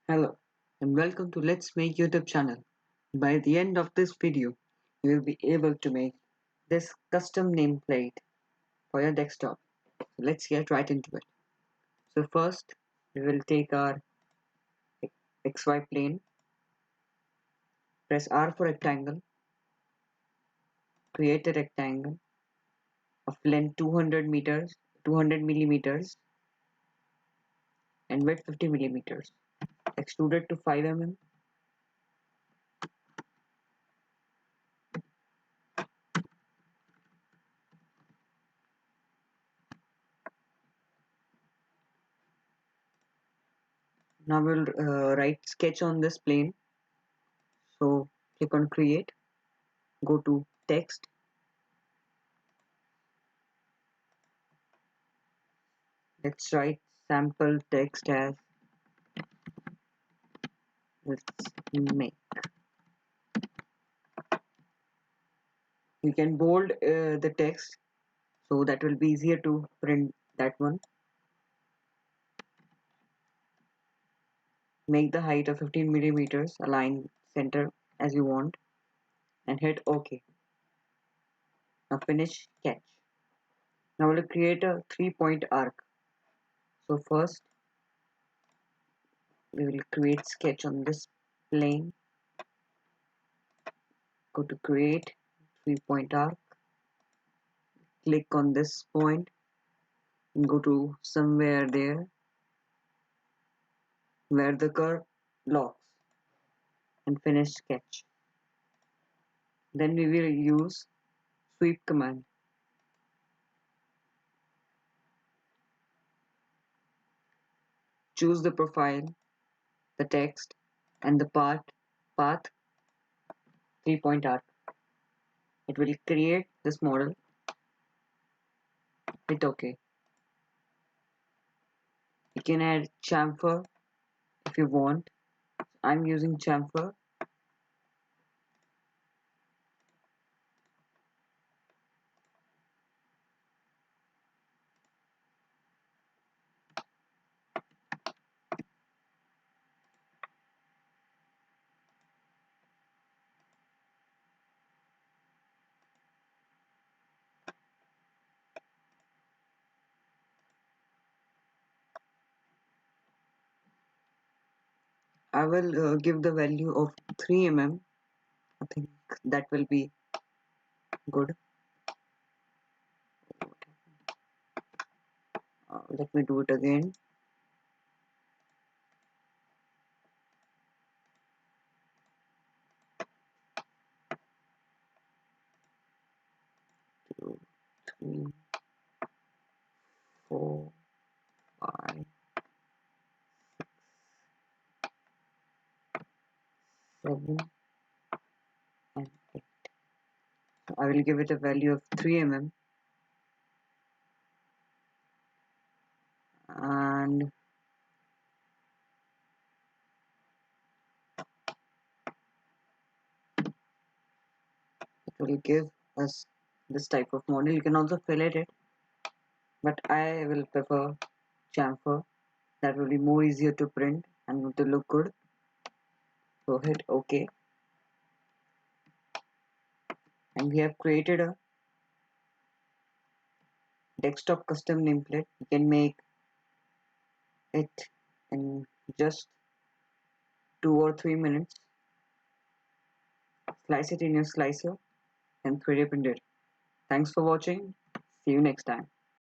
Hello and welcome to Let's Make YouTube channel. By the end of this video, you will be able to make this custom nameplate for your desktop. So let's get right into it. So first, we will take our XY plane, press R for rectangle, create a rectangle of length 200 millimeters and width 50 millimeters. Extrude it to 5 mm. Now we'll write sketch on this plane. So click on create, go to text, let's write sample text as let's make. You can bold the text so that will be easier to print that one. Make the height of 15 millimeters, align center as you want and hit OK. Now finish sketch. Now we'll create a 3-point arc. So first we will create sketch on this plane. Go to create 3-point arc. Click on this point and go to somewhere there where the curve locks and finish sketch. Then we will use sweep command. Choose the profile, the text and the path 3-point arc. It will create this model. Hit OK. You can add chamfer if you want. I'm using chamfer. I will give the value of 3 mm. I think that will be good. Let me do it again. Two, three, 4, 5, 7 and 8. So I will give it a value of 3 mm and it will give us this type of model. You can also fillet it, but I will prefer chamfer. That will be more easier to print and to look good. So hit OK, and we have created a desktop custom nameplate. You can make it in just 2 or 3 minutes. Slice it in your slicer and 3D print it. Thanks for watching. See you next time.